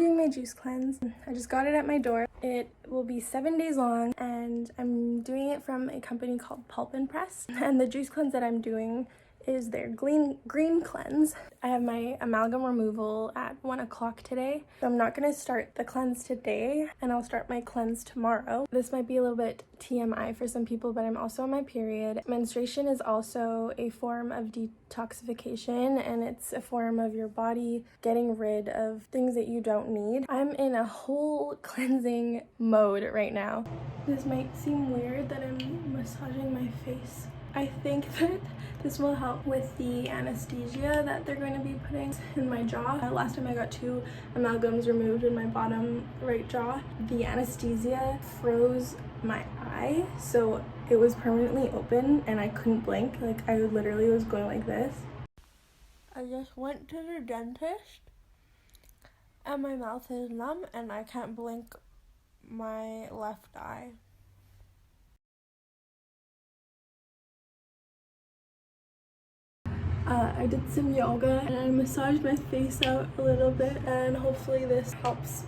doing my juice cleanse. I just got it at my door. It will be 7 days long, and I'm doing it from a company called Pulp Press. And the juice cleanse that I'm doing is their green cleanse. I have my amalgam removal at 1 o'clock today, so I'm not going to start the cleanse today, and I'll start my cleanse tomorrow. This might be a little bit TMI for some people, but I'm also on my period. Menstruation is also a form of detoxification, and it's a form of your body getting rid of things that you don't need. I'm in a whole cleansing mode right now. This might seem weird that I'm massaging my face. I think that this will help with the anesthesia that they're going to be putting in my jaw. Last time I got 2 amalgams removed in my bottom right jaw, the anesthesia froze my eye, so it was permanently open and I couldn't blink. Like, I literally was going like this. I just went to the dentist and my mouth is numb and I can't blink my left eye. I did some yoga and I massaged my face out a little bit, and hopefully this helps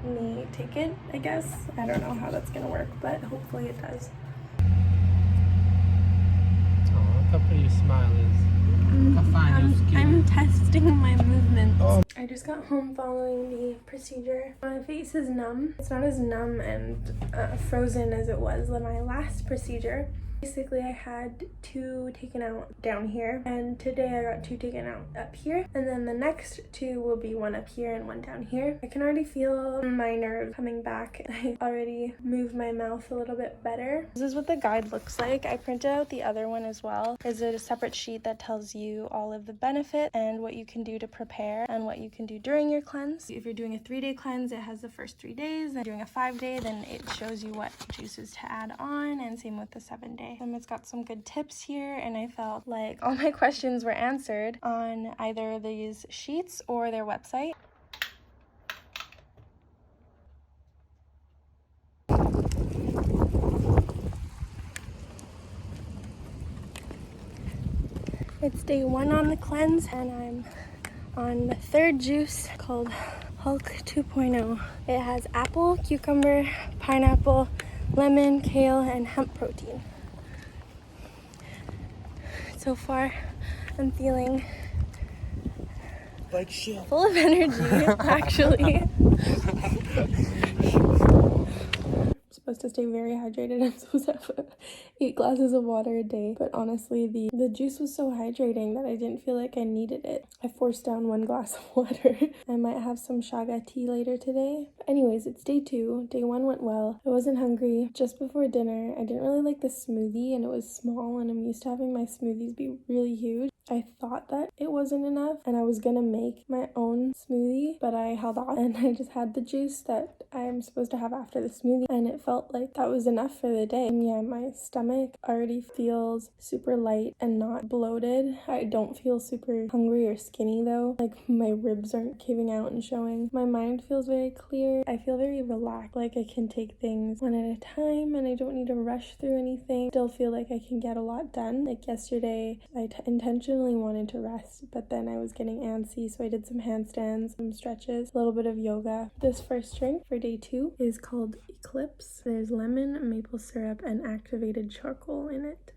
me take it, I guess. I don't know how that's gonna work, but hopefully it does. Oh, look how pretty your smile is. Look how fine your skin is. I'm testing my movements. Oh. I just got home following the procedure. My face is numb. It's not as numb and frozen as it was in my last procedure. Basically, I had 2 taken out down here, and today I got 2 taken out up here, and then the next 2 will be 1 up here and 1 down here. I can already feel my nerve coming back. I already moved my mouth a little bit better. This is what the guide looks like. I printed out the other one as well. There's a separate sheet that tells you all of the benefit and what you can do to prepare and what you can do during your cleanse. If you're doing a 3-day cleanse, it has the first 3 days. If you're doing a 5-day, then it shows you what juices to add on, and same with the 7-day. It's got some good tips here, and I felt like all my questions were answered on either these sheets or their website. It's day 1 on the cleanse, and I'm on the 3rd juice called Hulk 2.0. It has apple, cucumber, pineapple, lemon, kale, and hemp protein. So far, I'm feeling like shit. Full of energy, actually. I'm supposed to stay very hydrated. I'm supposed to have 8 glasses of water a day, but honestly, the juice was so hydrating that I didn't feel like I needed it. I forced down 1 glass of water. I might have some shaga tea later today. But anyways, it's day 2. Day 1 went well. I wasn't hungry. Just before dinner, I didn't really like the smoothie, and it was small, and I'm used to having my smoothies be really huge. I thought that it wasn't enough, and I was gonna make my own smoothie, but I held off, and I just had the juice that I'm supposed to have after the smoothie, and it felt like that was enough for the day. And yeah, my stomach already feels super light and not bloated. I don't feel super hungry or skinny though. Like, my ribs aren't caving out and showing. My mind feels very clear. I feel very relaxed, like I can take things one at a time, and I don't need to rush through anything. Still feel like I can get a lot done. Like yesterday, I intentionally wanted to rest, but then I was getting antsy, so I did some handstands, some stretches, a little bit of yoga. This first drink for day 2 is called Eclipse. There's lemon, maple syrup, and activated charcoal in it.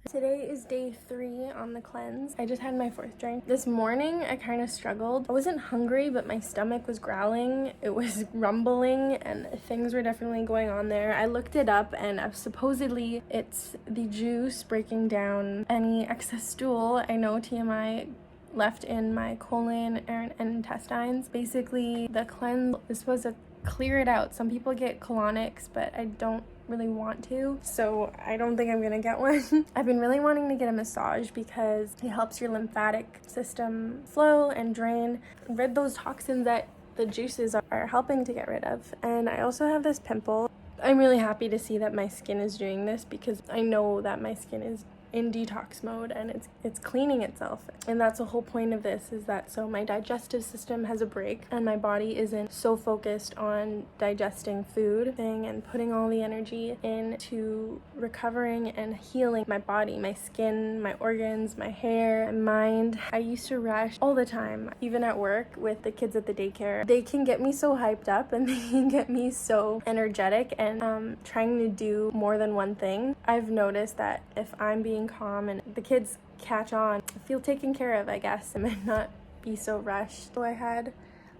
Today is day 3 on the cleanse. I just had my 4th drink. This morning, I kind of struggled. I wasn't hungry, but my stomach was growling. It was rumbling, and things were definitely going on there. I looked it up, and supposedly it's the juice breaking down any excess stool. I know TMI left in my colon and intestines. Basically, the cleanse is supposed to clear it out. Some people get colonics, but I don't really want to, so I don't think I'm gonna get one. I've been really wanting to get a massage because it helps your lymphatic system flow and drain, rid those toxins that the juices are helping to get rid of. And I also have this pimple. I'm really happy to see that my skin is doing this, because I know that my skin is in detox mode, and it's cleaning itself. And that's the whole point of this, is that so my digestive system has a break and my body isn't so focused on digesting food thing and putting all the energy into recovering and healing my body, my skin, my organs, my hair, my mind. I used to rush all the time, even at work with the kids at the daycare. They can get me so hyped up and they can get me so energetic and trying to do more than one thing. I've noticed that if I'm being calm and the kids catch on, I feel taken care of, I guess, and might not be so rushed. So I had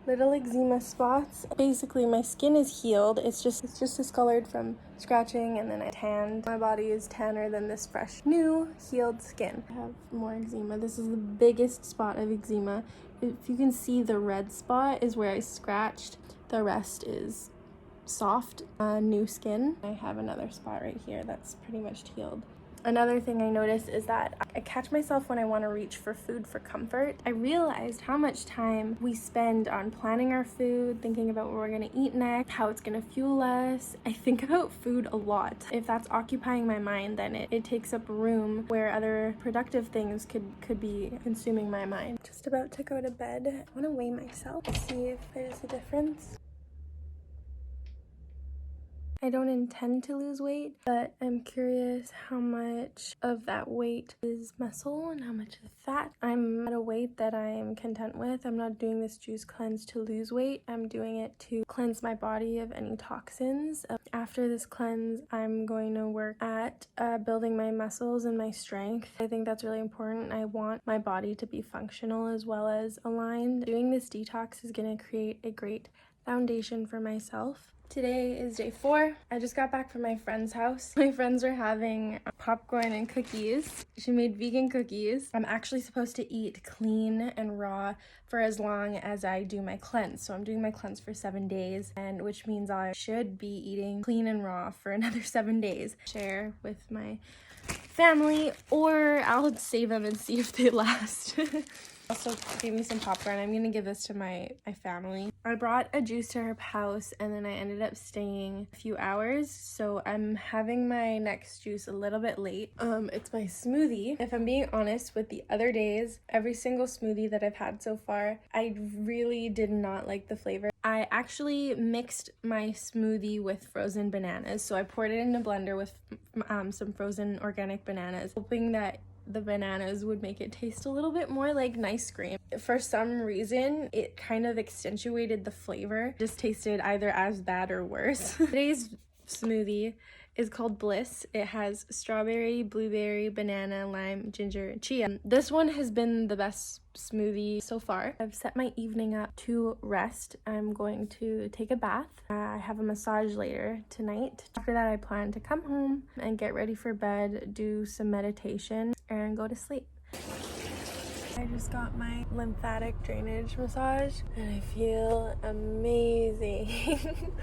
little eczema spots. Basically, my skin is healed. It's just discolored from scratching, and then I tanned. My body is tanner than this fresh, new, healed skin. I have more eczema. This is the biggest spot of eczema. If you can see, the red spot is where I scratched. The rest is soft, new skin. I have another spot right here that's pretty much healed. Another thing I noticed is that I catch myself when I want to reach for food for comfort. I realized how much time we spend on planning our food, thinking about what we're going to eat next, how it's going to fuel us. I think about food a lot. If that's occupying my mind, then it takes up room where other productive things could be consuming my mind. Just about to go to bed. I want to weigh myself, see if there's a difference. I don't intend to lose weight, but I'm curious how much of that weight is muscle and how much is fat. I'm at a weight that I am content with. I'm not doing this juice cleanse to lose weight. I'm doing it to cleanse my body of any toxins. After this cleanse, I'm going to work at building my muscles and my strength. I think that's really important. I want my body to be functional as well as aligned. Doing this detox is going to create a great foundation for myself. Today is day 4. I just got back from my friend's house. My friends were having popcorn and cookies. She made vegan cookies. I'm actually supposed to eat clean and raw for as long as I do my cleanse. So I'm doing my cleanse for 7 days, and which means I should be eating clean and raw for another 7 days. Share with my family, or I'll save them and see if they last. Also gave me some popcorn. I'm gonna give this to my family. I brought a juice to her house and then I ended up staying a few hours, so I'm having my next juice a little bit late. It's my smoothie. If I'm being honest, with the other days, every single smoothie that I've had so far, I really did not like the flavor. I actually mixed my smoothie with frozen bananas, so I poured it in a blender with some frozen organic bananas, hoping that the bananas would make it taste a little bit more like nice cream. For some reason, it kind of accentuated the flavor. It just tasted either as bad or worse. Today's smoothie is called Bliss. It has strawberry, blueberry, banana, lime, ginger, and chia. This one has been the best smoothie so far. I've set my evening up to rest. I'm going to take a bath. I have a massage later tonight. After that, I plan to come home and get ready for bed, do some meditation, and go to sleep. I just got my lymphatic drainage massage and I feel amazing.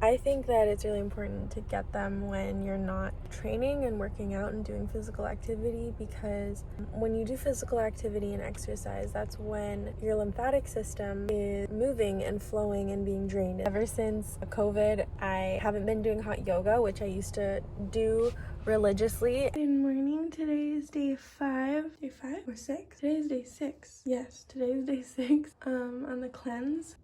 I think that it's really important to get them when you're not training and working out and doing physical activity, because when you do physical activity and exercise, that's when your lymphatic system is moving and flowing and being drained. Ever since COVID, I haven't been doing hot yoga, which I used to do religiously. Good morning. Today is day 5. Day 5 or 6? Today is day 6. Yes, today is day 6 on the cleanse.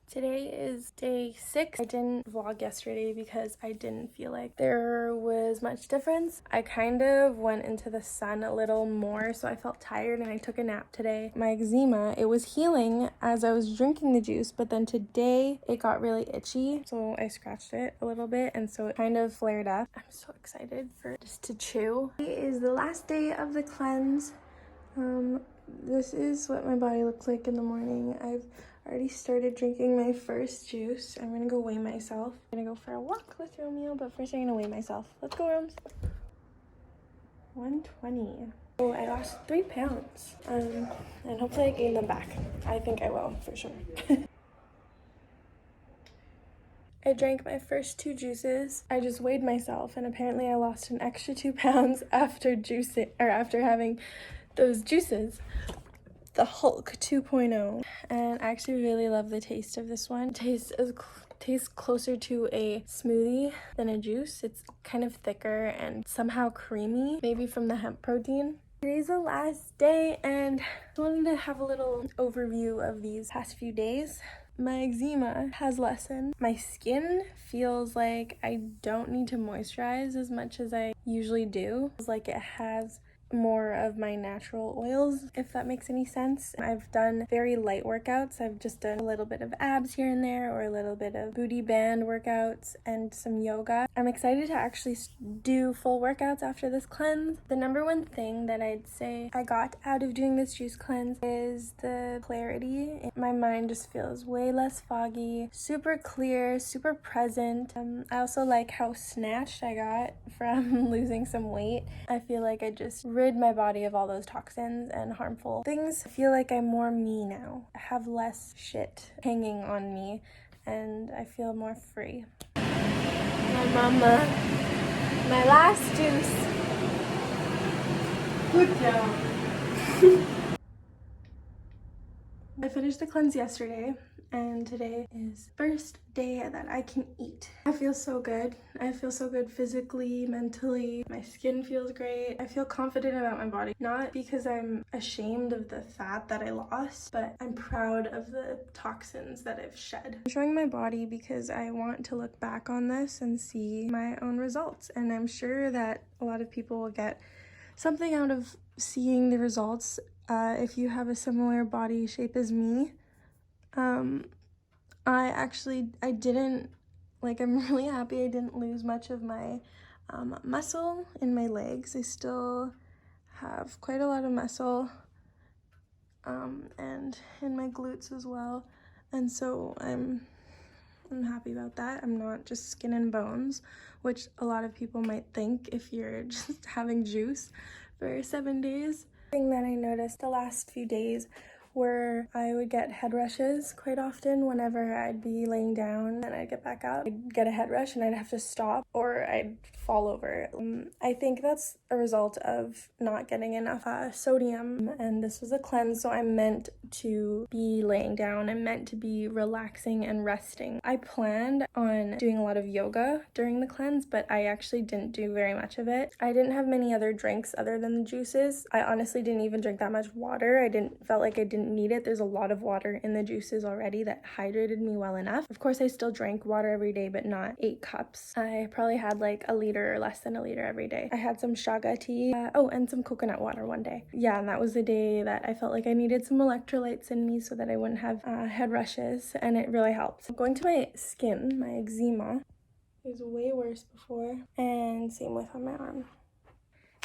Today is day 6. I didn't vlog yesterday because I didn't feel like there was much difference. I kind of went into the sun a little more, so I felt tired and I took a nap today. My eczema, it was healing as I was drinking the juice, but then today it got really itchy, so I scratched it a little bit and so it kind of flared up. I'm so excited for just to chew. It is the last day of the cleanse. This is what my body looks like in the morning. I've already started drinking my first juice. I'm gonna go weigh myself. I'm gonna go for a walk with Romeo, but first I'm gonna weigh myself. Let's go, Roms. 120. Oh, I lost 3 pounds. And hopefully I gain them back. I think I will, for sure. I drank my first 2 juices. I just weighed myself, and apparently I lost an extra 2 pounds after having those juices. The Hulk 2.0, and I actually really love the taste of this one. It tastes tastes closer to a smoothie than a juice. It's kind of thicker and somehow creamy, maybe from the hemp protein. Today's the last day, and I wanted to have a little overview of these past few days. My eczema has lessened. My skin feels like I don't need to moisturize as much as I usually do. It's like it has more of my natural oils, if that makes any sense. I've done very light workouts. I've just done a little bit of abs here and there, or a little bit of booty band workouts and some yoga. I'm excited to actually do full workouts after this cleanse. The number one thing that I'd say I got out of doing this juice cleanse is the clarity. My mind just feels way less foggy, super clear, super present. I also like how snatched I got from losing some weight. I feel like I just rid my body of all those toxins and harmful things. I feel like I'm more me now. I have less shit hanging on me, and I feel more free. My mama, my last juice. Good job. I finished the cleanse yesterday, and today is first day that I can eat. I feel so good. I feel so good physically, mentally. My skin feels great. I feel confident about my body. Not because I'm ashamed of the fat that I lost, but I'm proud of the toxins that I've shed. I'm showing my body because I want to look back on this and see my own results. And I'm sure that a lot of people will get something out of seeing the results if you have a similar body shape as me. I didn't, like, I'm really happy I didn't lose much of my muscle in my legs. I still have quite a lot of muscle, and in my glutes as well. And so I'm happy about that. I'm not just skin and bones, which a lot of people might think if you're just having juice for 7 days. The thing that I noticed the last few days where I would get head rushes quite often whenever I'd be laying down and I'd get back up. I'd get a head rush and I'd have to stop, or I'd fall over. I think that's a result of not getting enough sodium, and this was a cleanse, so I'm meant to be laying down. I'm meant to be relaxing and resting. I planned on doing a lot of yoga during the cleanse, but I actually didn't do very much of it. I didn't have many other drinks other than the juices. I honestly didn't even drink that much water. Felt like I didn't need it. There's a lot of water in the juices already that hydrated me well enough. Of course, I still drank water every day, but not 8 cups. I probably had like a liter or less than a liter every day. I had some shaga tea, and some coconut water one day. Yeah, and that was the day that I felt like I needed some electrolytes in me so that I wouldn't have head rushes, and it really helped. Going to my skin, my eczema is way worse before, and same with on my arm.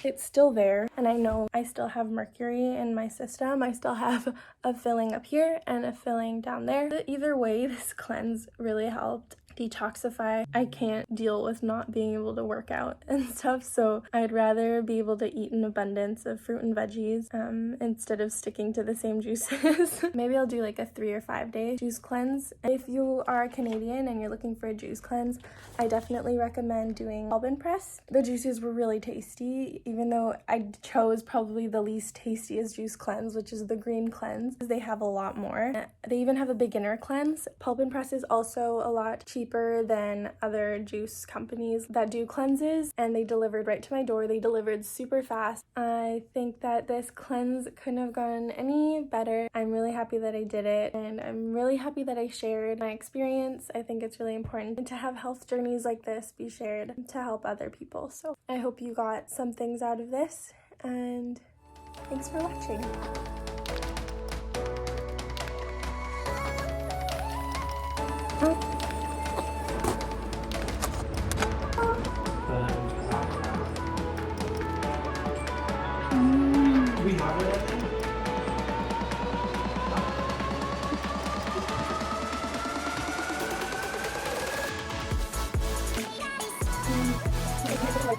It's still there, and I know I still have mercury in my system. I still have a filling up here and a filling down there. But either way, this cleanse really helped detoxify. I can't deal with not being able to work out and stuff, so I'd rather be able to eat an abundance of fruit and veggies instead of sticking to the same juices. Maybe I'll do like a 3 or 5 day juice cleanse. If you are Canadian and you're looking for a juice cleanse, I definitely recommend doing Pulp. The juices were really tasty, even though I chose probably the least tastiest juice cleanse, which is the green cleanse. They have a lot more. They even have a beginner cleanse. Pulp is also a lot cheaper than other juice companies that do cleanses, and they delivered right to my door. They delivered super fast. I think that this cleanse couldn't have gone any better. I'm really happy that I did it, and I'm really happy that I shared my experience. I think it's really important to have health journeys like this be shared to help other people. So I hope you got some things out of this, and thanks for watching. Do we have it right now? Like